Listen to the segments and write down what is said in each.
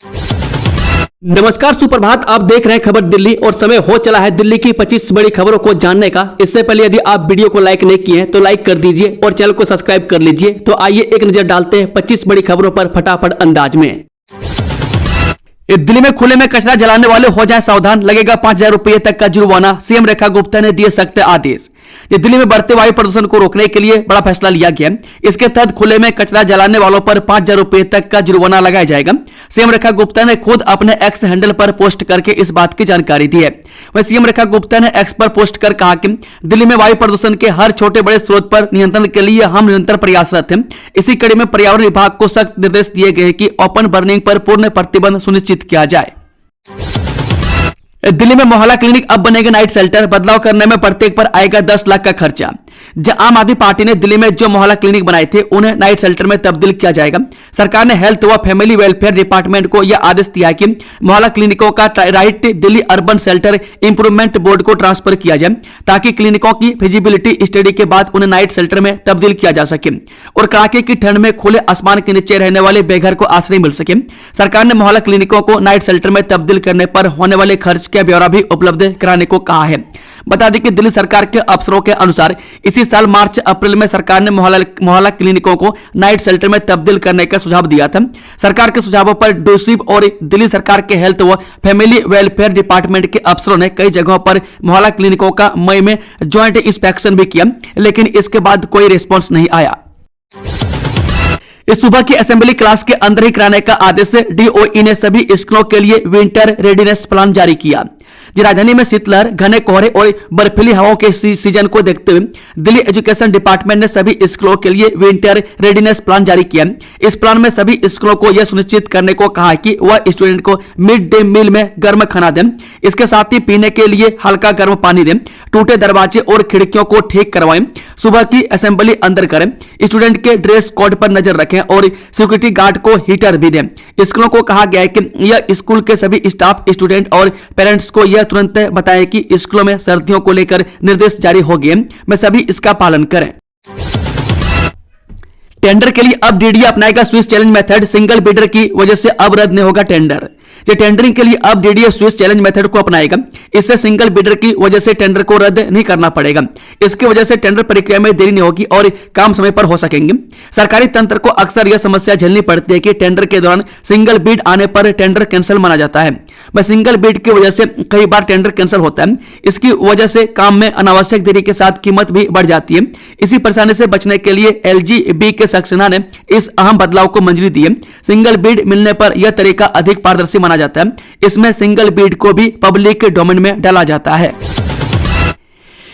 नमस्कार, सुप्रभात। आप देख रहे हैं खबर दिल्ली और समय हो चला है दिल्ली की 25 बड़ी खबरों को जानने का। इससे पहले यदि आप वीडियो को लाइक नहीं किए हैं तो लाइक कर दीजिए और चैनल को सब्सक्राइब कर लीजिए। तो आइए एक नजर डालते हैं 25 बड़ी खबरों पर फटाफट अंदाज में। दिल्ली में खुले में कचरा जलाने वाले हो जाएं सावधान, लगेगा 5,000 रुपये तक का जुर्माना। सीएम रेखा गुप्ता ने दिए सख्त आदेश। दिल्ली में बढ़ते वायु प्रदूषण को रोकने के लिए बड़ा फैसला लिया गया। इसके तहत खुले में कचरा जलाने वालों पर 5,000 रुपये तक का जुर्माना लगाया जाएगा। सीएम रेखा गुप्ता ने खुद अपने एक्स हैंडल पर पोस्ट करके इस बात की जानकारी दी है। वहीं सीएम रेखा गुप्ता ने एक्स पर पोस्ट कर कहा कि दिल्ली में वायु प्रदूषण के हर छोटे बड़े स्रोत पर नियंत्रण के लिए हम निरंतर प्रयासरत हैं। इसी कड़ी में पर्यावरण विभाग को सख्त निर्देश दिए गए कि ओपन बर्निंग पर पूर्ण प्रतिबंध सुनिश्चित किया जाए। दिल्ली में मोहल्ला क्लिनिक अब बनेगा नाइट शेल्टर, बदलाव करने में प्रत्येक पर आएगा 10 लाख का खर्चा। आम आदमी पार्टी ने दिल्ली में जो मोहल्ला क्लिनिक बनाए थे उन्हें नाइट शेल्टर में तब्दील किया जाएगा। सरकार ने हेल्थ व फैमिली वेलफेयर डिपार्टमेंट को यह आदेश दिया है कि मोहल्ला क्लिनिकों का right Delhi urban shelter improvement board को ट्रांसफर किया जाए, ताकि क्लिनिकों की फिजिबिलिटी स्टडी के बाद उन्हें नाइट शेल्टर में तब्दील किया जा सके और कड़ाके की ठंड में खुले आसमान के नीचे रहने वाले बेघर को आश्रय मिल सके। सरकार ने मोहल्ला क्लिनिकों को नाइट शेल्टर में तब्दील करने पर होने वाले खर्च का ब्यौरा भी उपलब्ध कराने को कहा है। बता दें कि दिल्ली सरकार के अफसरों के अनुसार इसी साल मार्च अप्रैल में सरकार ने मोहल्ला क्लिनिकों को नाइट शेल्टर में तब्दील करने का सुझाव दिया था। सरकार के सुझावों पर डोसिब और दिल्ली सरकार के हेल्थ व फैमिली वेलफेयर डिपार्टमेंट के अफसरों ने कई जगहों पर मोहल्ला क्लिनिकों का मई में ज्वाइंट इंस्पेक्शन भी किया, लेकिन इसके बाद कोई रिस्पॉन्स नहीं आया। इस सुबह की असेंबली क्लास के अंदर ही कराने का आदेश डीओई ने सभी स्कूलों के लिए विंटर रेडीनेस प्लान जारी किया। राजधानी में शीतलहर, घने कोहरे और बर्फीली हवाओं के सीजन को देखते हुए दिल्ली एजुकेशन डिपार्टमेंट ने सभी स्कूलों के लिए विंटर रेडीनेस प्लान जारी किया। इस प्लान में सभी स्कूलों को यह सुनिश्चित करने को कहा कि वह स्टूडेंट को मिड डे मील में गर्म खाना दें, इसके साथ ही पीने के लिए हल्का गर्म पानी दें, टूटे दरवाजे और खिड़कियों को ठीक करवाएं, सुबह की असेंबली अंदर करें, स्टूडेंट के ड्रेस कोड पर नजर रखें और सिक्योरिटी गार्ड को हीटर भी दें। स्कूलों को कहा गया है कि यह स्कूल के सभी स्टाफ, स्टूडेंट और पेरेंट्स को यह तुरंत बताएं कि स्कूलों में सर्दियों को लेकर निर्देश जारी हो गए, मैं सभी इसका पालन करें। टेंडर के लिए अब डीडीए अपनाएगा Swiss challenge method, single bidder की वजह से अब रद्द नहीं होगा टेंडर। टेंडरिंग के लिए अब डीडीए स्विस चैलेंज मेथड को अपनाएगा। इससे सिंगल बिडर की वजह से टेंडर को रद्द नहीं करना पड़ेगा। इसकी वजह से टेंडर प्रक्रिया में देरी नहीं होगी और काम समय पर हो सकेंगे। सरकारी तंत्र को अक्सर यह समस्या झेलनी पड़ती है कि टेंडर के दौरान सिंगल बिड आने पर टेंडर कैंसिल माना जाता है। बस सिंगल बिड की वजह से कई बार टेंडर कैंसिल होता है। इसकी वजह से काम में अनावश्यक देरी के साथ कीमत भी बढ़ जाती है। इसी परेशानी से बचने के लिए एलजीबी के सक्सेना ने इस अहम बदलाव को मंजूरी दी है। सिंगल बिड मिलने पर यह तरीका अधिक पारदर्शी माना जाता है। इसमें सिंगल बिड को भी पब्लिक डोमेन में डाला जाता है।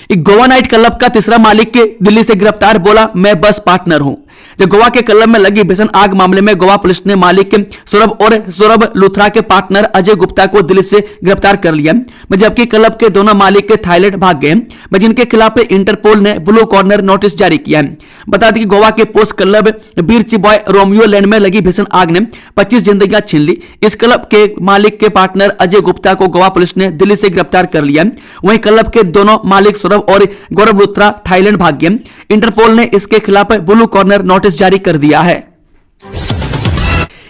गोवा नाइट क्लब का तीसरा मालिक दिल्ली से गिरफ्तार, बोला मैं बस पार्टनर हूं। गोवा के क्लब में लगी भीषण आग मामले में गोवा पुलिस ने मालिक सौरभ लुथरा के पार्टनर अजय गुप्ता को दिल्ली से गिरफ्तार कर लिया, जबकि क्लब के दोनों मालिक थाईलैंड भाग गए, जिनके खिलाफ इंटरपोल ने ब्लू कॉर्नर नोटिस जारी किया है। बता दें कि गोवा के पोस्ट क्लब बीच बॉय रोमियो लैंड में लगी भीषण आग ने 25 जिंदगियां छीन ली। इस क्लब के मालिक के पार्टनर अजय गुप्ता को गोवा पुलिस ने दिल्ली से गिरफ्तार कर लिया। वहीं क्लब के दोनों मालिक सौरभ और गौरव लुथरा थाईलैंड भाग गए। इंटरपोल ने इसके खिलाफ ब्लू कॉर्नर नोटिस जारी कर दिया है।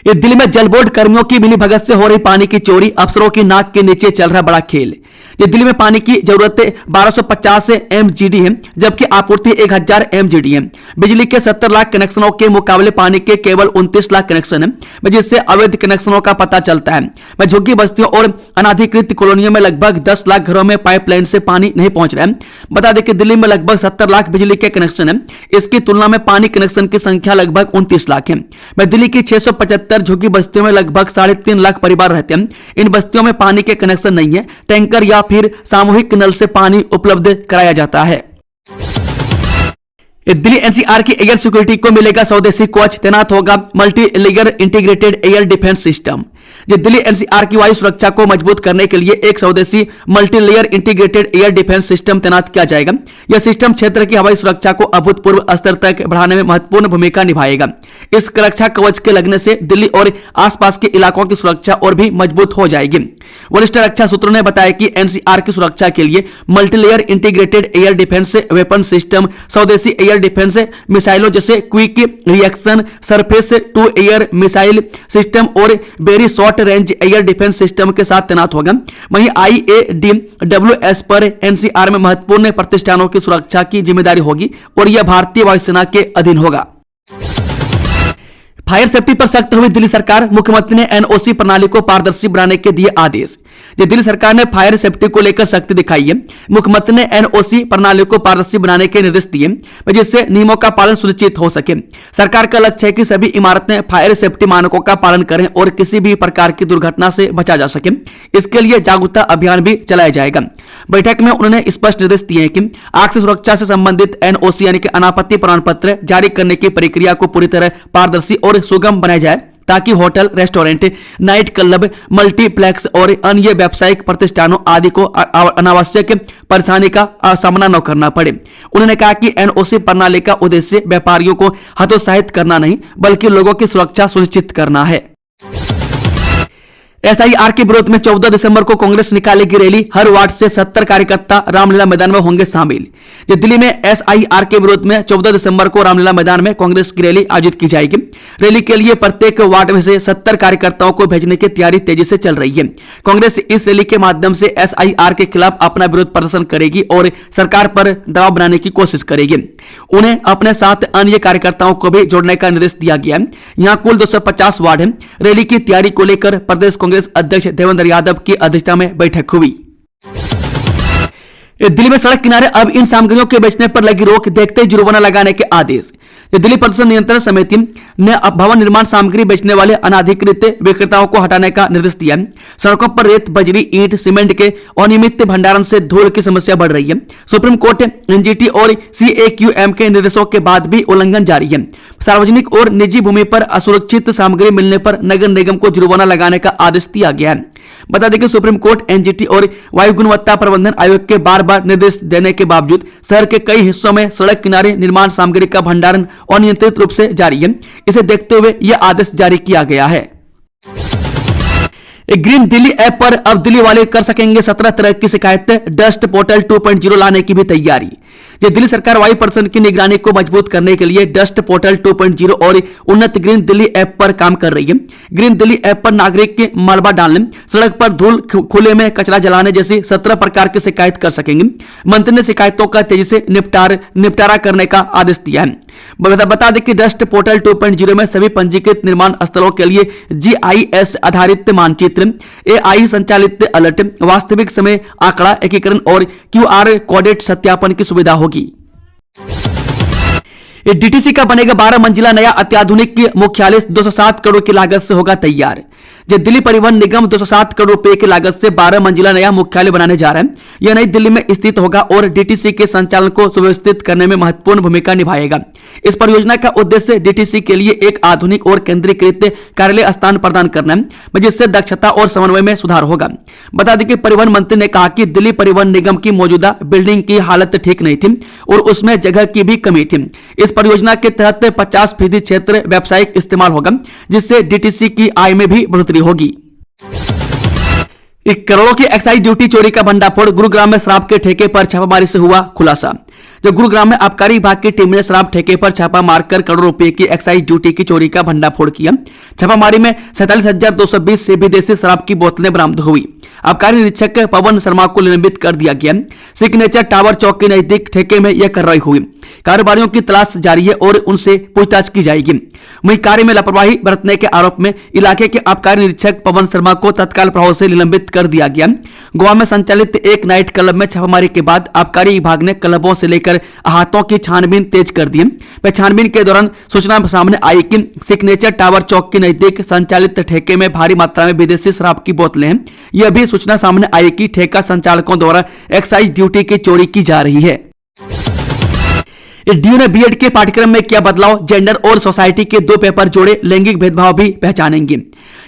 दिल्ली में जल बोर्ड कर्मियों की मिलीभगत से हो रही पानी की चोरी, अफसरों की नाक के नीचे चल रहा बड़ा खेल। दिल्ली में पानी की जरूरत 1250 एमजीडी है, जबकि आपूर्ति 1000 एमजीडी है। बिजली के 70 लाख कनेक्शनों के मुकाबले पानी के केवल 29 लाख कनेक्शन है, जिससे अवैध कनेक्शनों का पता चलता है। झुग्गी बस्तियों और अनाधिकृत कॉलोनियों में लगभग 10 लाख घरों में पाइपलाइन से पानी नहीं पहुंच रहा है। बता दें कि दिल्ली में लगभग 70 लाख बिजली के कनेक्शन है। इसकी तुलना में पानी कनेक्शन की संख्या लगभग 29 लाख है। दिल्ली की 675 झुग्गी बस्तियों में लगभग 3.5 लाख परिवार रहते हैं। इन बस्तियों में पानी के कनेक्शन नहीं है। टैंकर या फिर सामूहिक नल से पानी उपलब्ध कराया जाता है। दिल्ली एनसीआर की एयर सिक्योरिटी को मिलेगा स्वदेशी कोच, तैनात होगा multi layer integrated air defence system. Delhi NCR की वायु सुरक्षा को मजबूत करने के लिए एक स्वदेशी multi layer integrated air defence system तैनात किया जाएगा। यह सिस्टम क्षेत्र की हवाई सुरक्षा को अभूतपूर्व स्तर तक बढ़ाने में महत्वपूर्ण भूमिका निभाएगा। इस रक्षा कवच के लगने से दिल्ली और आसपास के इलाकों की सुरक्षा और भी मजबूत हो जाएगी। वरिष्ठ रक्षा सूत्रों ने बताया कि एनसीआर की सुरक्षा के लिए multilayer integrated air defence weapon system, स्वदेशी एयर डिफेंस मिसाइलों जैसे quick reaction surface to air missile system और very short range air defence system के साथ तैनात होगा। वहीं IADWS पर NCR में महत्वपूर्ण प्रतिष्ठानों की सुरक्षा की जिम्मेदारी होगी और यह भारतीय वायुसेना के अधीन होगा। फायर सेफ्टी पर सख्त हुई दिल्ली सरकार, मुख्यमंत्री ने NOC प्रणाली को पारदर्शी बनाने के दिए आदेश। दिल्ली सरकार ने फायर सेफ्टी को लेकर सख्ती दिखाई है। मुख्यमंत्री ने NOC प्रणाली को पारदर्शी बनाने के निर्देश दिए जिससे नियमों का पालन सुनिश्चित हो सके। सरकार का लक्ष्य है कि सभी इमारतें फायर सेफ्टी मानकों का पालन करें और किसी भी प्रकार की दुर्घटना से बचा जा सके। इसके लिए जागरूकता अभियान भी चलाया जाएगा। बैठक में उन्होंने स्पष्ट निर्देश दिए हैं कि आग से सुरक्षा से संबंधित NOC यानी कि अनापत्ति प्रमाण पत्र जारी करने की प्रक्रिया को पूरी तरह पारदर्शी और सुगम बनाया जाए ताकि hotel, restaurant, night club, multiplex और अन्य व्यावसायिक प्रतिष्ठानों आदि को अनावश्यक परेशानी का सामना न करना पड़े। उन्होंने कहा कि NOC प्रणाली का उद्देश्य व्यापारियों को हतोत्साहित करना नहीं बल्कि लोगों की सुरक्षा सुनिश्चित करना है। SIR के विरोध में 14 दिसंबर को कांग्रेस निकालेगी रैली, हर वार्ड से 70 कार्यकर्ता रामलीला मैदान में होंगे शामिल। दिल्ली में SIR के विरोध में 14 दिसंबर को रामलीला मैदान में कांग्रेस की रैली आयोजित की जाएगी। रैली के लिए प्रत्येक वार्ड में से 70 कार्यकर्ताओं को भेजने की तैयारी तेजी से चल रही है। कांग्रेस इस रैली के माध्यम से SIR के खिलाफ अपना विरोध प्रदर्शन करेगी और सरकार पर दबाव बनाने की कोशिश करेगी। उन्हें अपने साथ अन्य कार्यकर्ताओं को भी जोड़ने का निर्देश दिया गया है। यहाँ कुल 250 वार्ड है। रैली की तैयारी को लेकर प्रदेश कांग्रेस अध्यक्ष देवेंद्र यादव की अध्यक्षता में बैठक हुई। दिल्ली में सड़क किनारे अब इन सामग्रियों के बेचने पर लगी रोक, देखते ही जुर्माना लगाने के आदेश। दिल्ली प्रदूषण नियंत्रण समिति ने भवन निर्माण सामग्री बेचने वाले अनाधिकृत विक्रेताओं को हटाने का निर्देश दिया। सड़कों पर रेत, बजरी, ईंट, सीमेंट के अनियमित भंडारण से धूल की समस्या बढ़ रही है। सुप्रीम कोर्ट, NGT और CAQM के निर्देशों के बाद भी उल्लंघन जारी है। सार्वजनिक और निजी भूमि पर असुरक्षित सामग्री मिलने पर नगर निगम को जुर्माना लगाने का आदेश दिया गया है। बता दें कि सुप्रीम कोर्ट, NGT और वायु गुणवत्ता प्रबंधन आयोग के बार-बार निर्देश देने के बावजूद शहर के कई हिस्सों में सड़क किनारे निर्माण सामग्री का भंडारण अनियंत्रित रूप से जारी है। इसे देखते हुए यह आदेश जारी किया गया है। ग्रीन दिल्ली ऐप पर अब दिल्ली वाले कर सकेंगे 17 तरह की शिकायतें, डस्ट पोर्टल 2.0 लाने की भी तैयारी। दिल्ली सरकार वायु प्रदूषण की निगरानी को मजबूत करने के लिए डस्ट पोर्टल 2.0 और उन्नत ग्रीन दिल्ली ऐप पर काम कर रही है। ग्रीन दिल्ली ऐप पर नागरिक के मलबा डालने, सड़क पर धूल, खुले में कचरा जलाने जैसी 17 प्रकार की शिकायत कर सकेंगे। मंत्री ने शिकायतों का तेजी से निपटारा करने का आदेश दिया है। बता दें कि डस्ट पोर्टल 2.0 में सभी पंजीकृत निर्माण स्थलों के लिए GIS आधारित मानचित्र, AI संचालित अलर्ट, वास्तविक समय आंकड़ा एकीकरण और QR कोडेड सत्यापन की सुविधा होगी। DTC का बनेगा 12 मंजिला नया अत्याधुनिक मुख्यालय, 207 करोड़ की लागत से होगा तैयार। दिल्ली परिवहन निगम 207 करोड़ रुपए की लागत से 12 मंजिला नया मुख्यालय बनाने जा रहा है। यह नई दिल्ली में स्थित होगा और DTC के संचालन को सुव्यवस्थित करने में महत्वपूर्ण भूमिका निभाएगा। इस परियोजना का उद्देश्य DTC के लिए एक आधुनिक और केंद्रीकृत कार्यालय स्थान प्रदान करना है, जिससे दक्षता और समन्वय में सुधार होगा। बता दें कि परिवहन मंत्री ने कहा कि दिल्ली परिवहन निगम की मौजूदा बिल्डिंग की हालत ठीक नहीं थी और उसमें जगह की भी कमी थी। इस परियोजना के तहत 50% क्षेत्र व्यावसायिक इस्तेमाल होगा, जिससे DTC की आय में भी बढ़ोतरी होगी। करोड़ों की एक्साइज ड्यूटी चोरी का भंडाफोड़, गुरुग्राम में शराब के ठेके पर छापामारी से हुआ खुलासा। गुरुग्राम में आबकारी विभाग की टीम ने शराब ठेके पर छापा मारकर करोड़ों रुपए की एक्साइज ड्यूटी की चोरी का भंडाफोड़ किया। छापामारी में 47,220 से विदेशी शराब की बोतलें बरामद हुई। आबकारी निरीक्षक पवन शर्मा को निलंबित कर दिया गया। सिग्नेचर टावर चौक के नजदीक ठेके में यह कार्रवाई हुई। कारोबारियों की तलाश जारी है और उनसे पूछताछ की जाएगी। वहीं कार्य में लापरवाही बरतने के आरोप में इलाके के आबकारी निरीक्षक पवन शर्मा को तत्काल प्रभाव से निलंबित कर दिया गया। गोवा में संचालित एक नाइट क्लब में छापामारी के बाद आबकारी विभाग ने क्लबों से लेकर हाथों की छानबीन तेज कर दी। छानबीन के दौरान सूचना सामने आई कि सिग्नेचर टावर चौक के नजदीक संचालित ठेके में भारी मात्रा में विदेशी शराब की बोतलें हैं। यह भी सूचना सामने आई कि ठेका संचालकों द्वारा एक्साइज ड्यूटी की चोरी की जा रही है। DU ने बीएड के पाठ्यक्रम में किया बदलाव, जेंडर और सोसाइटी के 2 पेपर जोड़े, लैंगिक भेदभाव भी पहचानेंगे।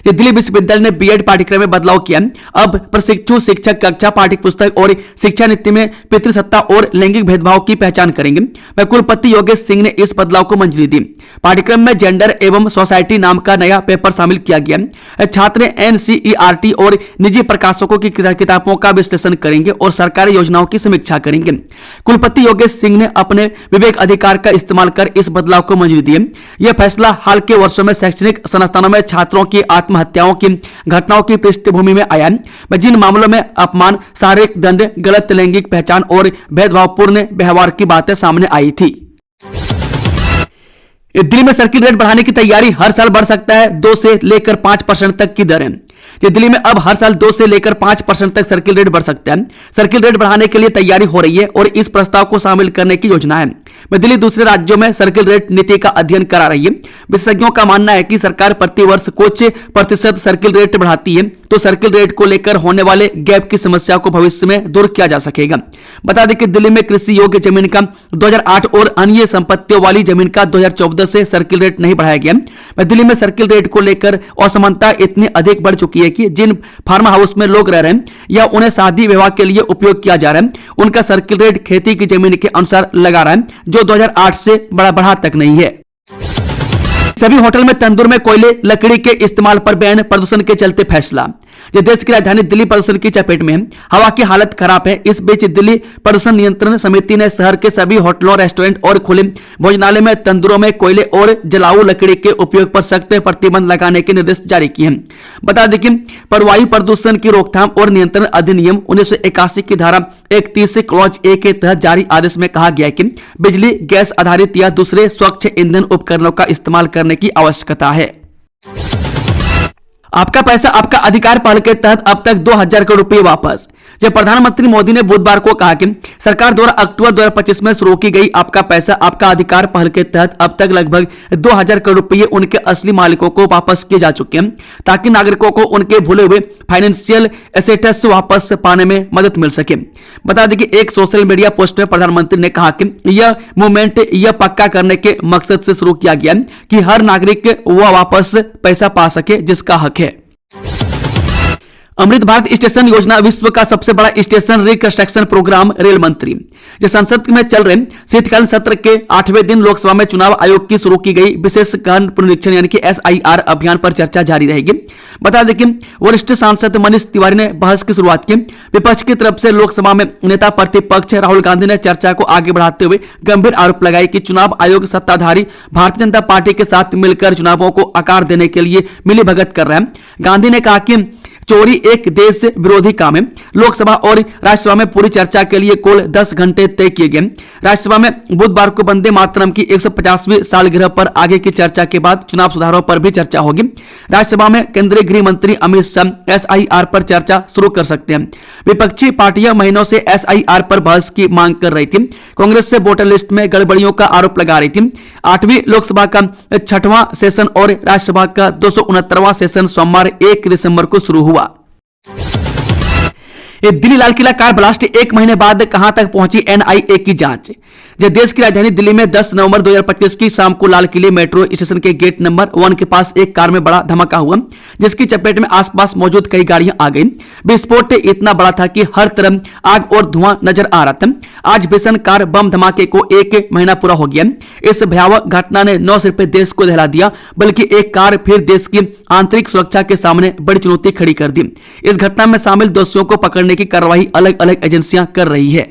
दिल्ली विश्वविद्यालय ने बीएड पाठ्यक्रम में बदलाव किया। अब प्रशिक्षु शिक्षक कक्षा, पाठ्य पुस्तक और शिक्षा नीति में पितृसत्ता और लैंगिक भेदभाव की पहचान करेंगे। वह कुलपति योगेश सिंह ने इस बदलाव को मंजूरी दी। पाठ्यक्रम में जेंडर एवं सोसाइटी नाम का नया पेपर शामिल किया गया। छात्र NCERT और निजी प्रकाशकों की किताबों का विश्लेषण करेंगे और सरकारी योजनाओं की समीक्षा करेंगे। कुलपति योगेश सिंह ने अपने विवेक अधिकार का इस्तेमाल कर इस बदलाव को मंजूरी दी। यह फैसला हाल के वर्षों में शैक्षणिक संस्थानों में छात्रों की आत्महत्याओं की घटनाओं की पृष्ठभूमि में आया है, जिन मामलों में अपमान, शारीरिक दंड, गलत लैंगिक पहचान और भेदभावपूर्ण व्यवहार की बातें सामने आई थी। दिल्ली में सर्किल रेट बढ़ाने की तैयारी, हर साल बढ़ सकता है 2 से लेकर 5% तक की दर है। दिल्ली में अब हर साल 2 से लेकर 5% तक सर्किल रेट बढ़ सकता है। सर्किल रेट बढ़ाने के लिए तैयारी हो रही है और इस प्रस्ताव को शामिल करने की योजना है। दिल्ली दूसरे राज्यों में सर्किल रेट नीति का अध्ययन करा रही है। विशेषज्ञों का मानना है कि सरकार प्रति वर्ष कुछ प्रतिशत सर्किल रेट बढ़ाती है तो सर्किल रेट को लेकर होने वाले गैप की समस्या को भविष्य में दूर किया जा सकेगा। बता दें कि दिल्ली में कृषि योग्य जमीन का 2008 और अन्य संपत्तियों वाली जमीन का 2014 से सर्किल रेट नहीं बढ़ाया गया। दिल्ली में सर्किल रेट को लेकर असमानता इतनी अधिक बढ़ चुकी है कि जिन फार्म हाउस में लोग रह रहे हैं या उन्हें शादी विवाह के लिए उपयोग किया जा रहा है, उनका सर्किल रेट खेती की जमीन के अनुसार लगा रहा है, जो 2008 से बढ़ा तक नहीं है। सभी होटल में तंदूर में कोयले, लकड़ी के इस्तेमाल पर बैन, प्रदूषण के चलते फैसला। देश की राजधानी दिल्ली प्रदूषण की चपेट में है, हवा की हालत खराब है। इस बीच दिल्ली प्रदूषण नियंत्रण समिति ने शहर के सभी होटलों, रेस्टोरेंट और खुले भोजनालय में तंदूरों में कोयले और जलाऊ लकड़ी के उपयोग पर सख्त प्रतिबंध लगाने के निर्देश जारी किए हैं। बता दें कि वायु प्रदूषण की रोकथाम और नियंत्रण अधिनियम 1981 की धारा 31 क्लॉज ए के तहत जारी आदेश में कहा गया है कि बिजली, गैस आधारित या दूसरे स्वच्छ ईंधन उपकरणों का इस्तेमाल करने की आवश्यकता है। आपका पैसा आपका अधिकार पहल के तहत अब तक 2000 करोड़ रुपए वापस। जब प्रधानमंत्री मोदी ने बुधवार को कहा कि सरकार द्वारा अक्टूबर 2025 में शुरू की गई आपका पैसा आपका अधिकार पहल के तहत अब तक लगभग 2000 करोड़ रुपए उनके असली मालिकों को वापस किए जा चुके हैं, ताकि नागरिकों को उनके भूले हुए फाइनेंशियल एसेट्स वापस पाने में मदद मिल सके। बता दें कि एक सोशल मीडिया पोस्ट में प्रधानमंत्री ने कहा कि यह मूवमेंट यह पक्का करने के मकसद से शुरू किया गया कि हर नागरिक वह वापस पैसा पा सके जिसका हक है। अमृत भारत स्टेशन योजना विश्व का सबसे बड़ा स्टेशन रिकंस्ट्रक्शन प्रोग्राम। रेल मंत्री जो संसद में चल रहे शीतकालीन सत्र के 8वें दिन लोकसभा में चुनाव आयोग की शुरू की गई विशेष गहन पुनरीक्षण यानी कि SIR अभियान पर चर्चा जारी रहेगी। बता दें कि वरिष्ठ सांसद मनीष तिवारी ने बहस की शुरुआत की। विपक्ष की तरफ से लोकसभा में नेता प्रतिपक्ष राहुल गांधी ने चर्चा को आगे बढ़ाते हुए गंभीर आरोप लगाए कि चुनाव आयोग सत्ताधारी भारतीय जनता पार्टी के साथ मिलकर चुनावों को आकार देने के लिए मिलीभगत कर रहा है। गांधी ने कहा कि चोरी एक देश विरोधी काम है। लोकसभा और राज्यसभा में पूरी चर्चा के लिए कुल 10 घंटे तय किए गए। राज्यसभा में बुधवार को वंदे मातरम की 150वीं सालगिरह पर आगे की चर्चा के बाद चुनाव सुधारों पर भी चर्चा होगी। राज्यसभा में केंद्रीय गृह मंत्री अमित शाह SIR पर चर्चा शुरू कर सकते हैं। विपक्षी पार्टियां महीनों से SIR पर बहस की मांग कर रही थी। कांग्रेस से वोटर लिस्ट में गड़बड़ियों का आरोप लगा रही थी। 8वीं लोकसभा का 6वां सेशन और राज्यसभा का 269वां सेशन सोमवार 1 दिसंबर को शुरू हुआ। दिल्ली लाल किला कार ब्लास्ट, 1 महीने बाद कहां तक पहुंची NIA की जांच। देश की राजधानी दिल्ली में 10 नवंबर 2025 की शाम को लाल किले मेट्रो स्टेशन के गेट नंबर 1 के पास एक कार में बड़ा धमाका हुआ, जिसकी चपेट में आसपास मौजूद कई गाड़ियां आ गईं। विस्फोट इतना बड़ा था कि हर तरफ आग और धुआं नजर आ रहा था। आज भीषण कार बम धमाके को 1 महीना पूरा हो गया। इस भयावह घटना ने न सिर्फ देश को दहला दिया, बल्कि एक कार फिर देश की आंतरिक सुरक्षा के सामने बड़ी चुनौती खड़ी कर दी। इस घटना में शामिल दोषियों को पकड़ने की कार्रवाई अलग अलग एजेंसियां कर रही है।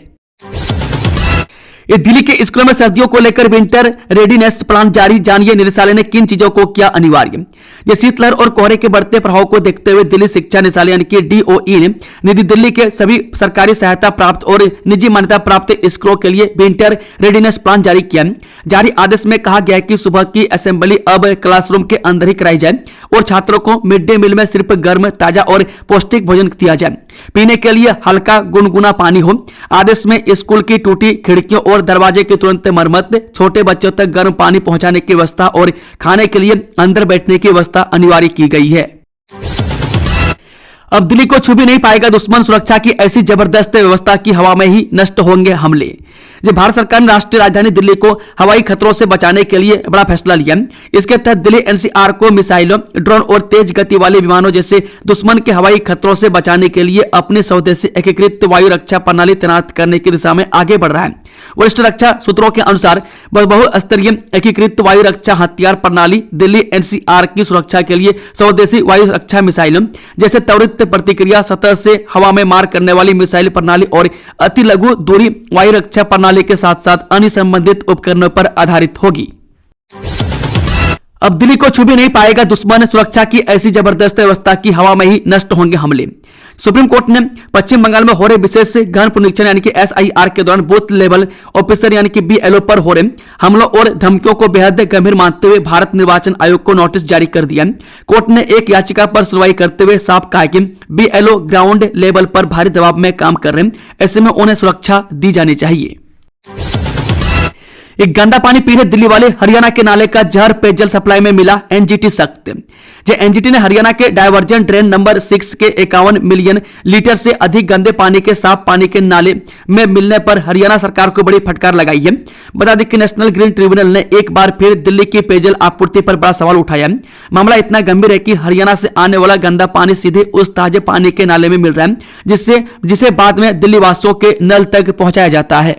दिल्ली के स्कूलों में सर्दियों को लेकर विंटर रेडीनेस प्लान जारी। जानिए निदेशालय ने किन चीजों को किया अनिवार्य। शीतलहर और कोहरे के बढ़ते प्रभाव को देखते हुए दिल्ली शिक्षा निदेशालय यानी कि DOE ने नई दिल्ली के सभी सरकारी सहायता प्राप्त और निजी मान्यता प्राप्त स्कूलों के लिए विंटर रेडीनेस प्लान जारी किया। जारी आदेश में कहा गया कि सुबह की असेंबली अब क्लासरूम के अंदर ही कराई जाए और छात्रों को मिड डे मील में सिर्फ गर्म, ताजा और पौष्टिक भोजन दिया जाए। पीने के लिए हल्का गुनगुना पानी हो। आदेश में स्कूल की टूटी खिड़कियों और दरवाजे की तुरंत मरम्मत, छोटे बच्चों तक गर्म पानी पहुंचाने की व्यवस्था और खाने के लिए अंदर बैठने की व्यवस्था अनिवार्य की गई है। अब दिल्ली को छू भी नहीं पाएगा दुश्मन, सुरक्षा की ऐसी जबरदस्त व्यवस्था की हवा में ही नष्ट होंगे हमले। भारत सरकार ने राष्ट्रीय राजधानी दिल्ली को हवाई खतरों से बचाने के लिए बड़ा फैसला लिया। इसके तहत दिल्ली NCR को मिसाइलों, ड्रोन और तेज गति वाले विमानों जैसे दुश्मन के हवाई खतरों से बचाने के लिए अपनी स्वदेशी एकीकृत वायु रक्षा प्रणाली तैनात करने की दिशा में आगे बढ़ रहा है। वरिष्ठ रक्षा सूत्रों के अनुसार बहुस्तरीय एकीकृत वायु रक्षा हथियार प्रणाली दिल्ली NCR की सुरक्षा के लिए स्वदेशी वायु रक्षा मिसाइलों जैसे त्वरित प्रतिक्रिया, सतह से हवा में मार करने वाली मिसाइल प्रणाली और अति लघु दूरी वायु रक्षा प्रणाली के साथ साथ अन्य संबंधित उपकरणों पर आधारित होगी। अब दिल्ली को छू भी नहीं पाएगा दुश्मन, सुरक्षा की ऐसी जबरदस्त व्यवस्था की हवा में ही नष्ट होंगे हमले। सुप्रीम कोर्ट ने पश्चिम बंगाल में हो रहे विशेष गहन पुनरीक्षण यानी कि SIR के दौरान बूथ लेवल ऑफिसर यानी कि BLO पर हो रहे हमलों और धमकियों को बेहद गंभीर मानते हुए भारत निर्वाचन आयोग को नोटिस जारी कर दिया। कोर्ट ने एक याचिका पर सुनवाई करते हुए साफ कहा कि BLO ग्राउंड लेवल पर भारी दबाव में काम कर रहे हैं, ऐसे में उन्हें सुरक्षा दी जानी चाहिए। एक गंदा पानी पी रहे दिल्ली वाले, हरियाणा के नाले का जहर पेयजल सप्लाई में मिला, NGT सख्त। NGT ने हरियाणा के डायवर्जन ड्रेन नंबर 6 के 51 मिलियन लीटर से अधिक गंदे पानी के साफ पानी के नाले में मिलने पर हरियाणा सरकार को बड़ी फटकार लगाई है। बता दें कि नेशनल ग्रीन ट्रिब्यूनल ने एक बार फिर दिल्ली की पेयजल आपूर्ति पर बड़ा सवाल उठाया। मामला इतना गंभीर है कि हरियाणा से आने वाला गंदा पानी सीधे उस ताजे पानी के नाले में मिल रहा है, जिसे बाद में दिल्ली वासियों के नल तक पहुंचाया जाता है।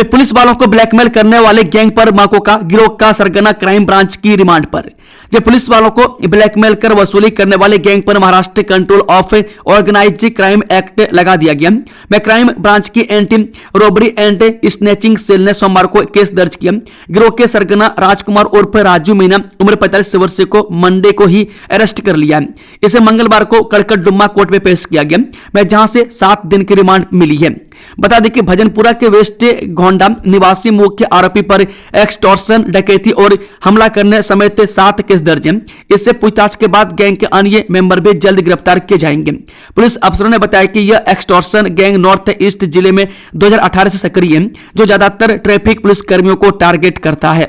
पुलिस वालों को ब्लैकमेल करने वाले गैंग पर माकोका गिरोह का सरगना क्राइम ब्रांच की रिमांड पर। पुलिस वालों को ब्लैकमेल कर वसूली करने वाले गैंग पर Maharashtra control of organised crime act लगा दिया गया। मैं क्राइम ब्रांच की anti robbery and snatching cell ने सोमवार को केस दर्ज किया। गिरोह के सरगना राजकुमार उर्फ राजू मीना उम्र 45 वर्ष को मंडे को ही अरेस्ट कर लिया। इसे मंगलवार को कड़कड़डुम्मा कोर्ट में पेश किया गया, जहां से 7 दिन की रिमांड मिली है। बता दें कि भजनपुरा के वेस्ट गोंडा निवासी मुख्य आरोपी पर एक्सटॉर्शन, डकैती और हमला करने समेत 7 केस दर्ज हैं। इससे पूछताछ के बाद गैंग के अन्य मेंबर भी जल्द गिरफ्तार किए जाएंगे। पुलिस अफसरों ने बताया कि यह एक्सटॉर्शन गैंग नॉर्थ ईस्ट जिले में 2018 से सक्रिय है, जो ज्यादातर ट्रैफिक पुलिस कर्मियों को टारगेट करता है।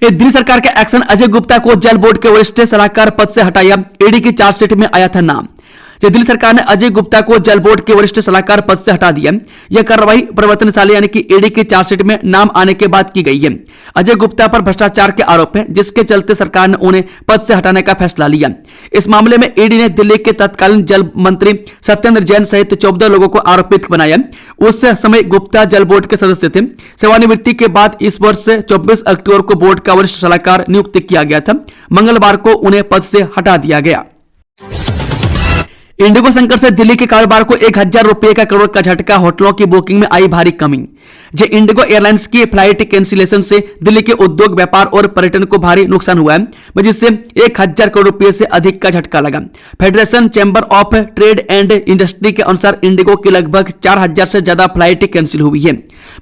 दिल्ली सरकार का एक्शन, अजय गुप्ता को जल बोर्ड के वरिष्ठ सलाहकार पद से हटाया, ईडी की चार्जशीट में आया था नाम। दिल्ली सरकार ने अजय गुप्ता को जल बोर्ड के वरिष्ठ सलाहकार पद से हटा दिया। यह कार्रवाई प्रवर्तनशाली यानी कि ईडी की चार्जशीट में नाम आने के बाद की गई है। अजय गुप्ता पर भ्रष्टाचार के आरोप हैं, जिसके चलते सरकार ने उन्हें पद से हटाने का फैसला लिया। इस मामले में ईडी ने दिल्ली के तत्कालीन जल मंत्री सत्येंद्र जैन सहित 14 लोगों को आरोपित बनाया। उस समय गुप्ता जल बोर्ड के सदस्य थे। सेवानिवृत्ति के बाद इस वर्ष 24 अक्टूबर को बोर्ड का वरिष्ठ सलाहकार नियुक्त किया गया था। मंगलवार को उन्हें पद से हटा दिया गया। इंडिगो संकट से दिल्ली के कारोबार को 1000 रुपए का करोड़ का झटका, होटलों की बुकिंग में आई भारी कमी। इंडिगो एयरलाइंस की फ्लाइट कैंसिलेशन से दिल्ली के उद्योग, व्यापार और पर्यटन को भारी नुकसान हुआ है, जिससे 1000 करोड़ रुपए से अधिक का झटका लगा। Federation chamber of trade and industry के अनुसार इंडिगो की लगभग 4000 से ज्यादा फ्लाइट कैंसिल हुई है।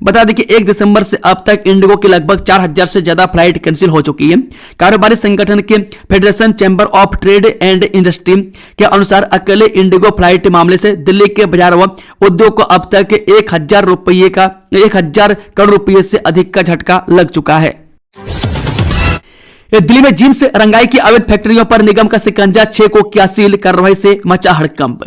बता दें कि 1 दिसंबर से अब तक इंडिगो की लगभग 4000 से ज्यादा फ्लाइट कैंसिल हो चुकी है। कारोबारी संगठन के federation chamber of trade and industry के अनुसार अकेले इंडिगो फ्लाइट मामले से दिल्ली के बाजार व उद्योग को अब तक 1000 करोड़ रुपए से अधिक का झटका लग चुका है। दिल्ली में जींस रंगाई की अवैध फैक्ट्रियों पर निगम का शिकंजा, 6 को किया सील, कार्रवाई से मचा हड़कंप।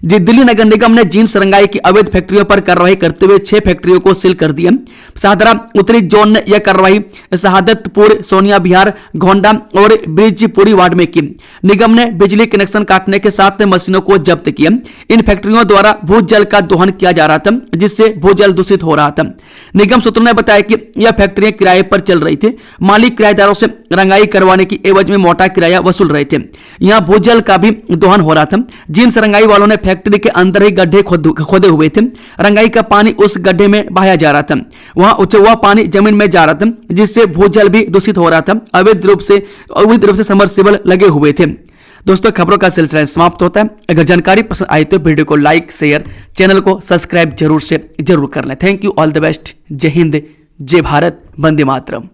दिल्ली नगर निगम ने जींस रंगाई की अवैध फैक्ट्रियों पर कार्रवाई करते हुए 6 फैक्ट्रियों को सील कर दिया। शाहदरा उत्तरी जोन ने यह कार्रवाई शहादतपुर, सोनिया विहार, घोंडा और ब्रिजपुरी वार्ड में की। निगम ने बिजली कनेक्शन काटने के साथ मशीनों को जब्त किया। इन फैक्ट्रियों द्वारा भूजल का दोहन किया जा रहा था, जिससे भूजल दूषित हो रहा था। निगम सूत्रों ने बताया कि यह फैक्ट्रियां किराए पर चल रही थी। मालिक किराएदारों से रंगाई करवाने की एवज में मोटा किराया वसूल रहे थे। यहां भूजल का भी दोहन हो रहा था। जींस रंगाई वालों ने फैक्ट्री के अंदर ही गड्ढे खोदे हुए थे। रंगाई का पानी उस गड्ढे में बहाया जा रहा था। वहां उछवा पानी जमीन में जा रहा था, जिससे भूजल भी दूषित हो रहा था। अवैध रूप से समरसेबल लगे हुए थे। दोस्तों, खबरों का सिलसिला समाप्त होता है। अगर जानकारी पसंद आई तो वीडियो को लाइक, शेयर, चैनल को सब्सक्राइब जरूर कर लें। Thank you, all the best. जय हिंद, जय भारत, वंदे मातरम।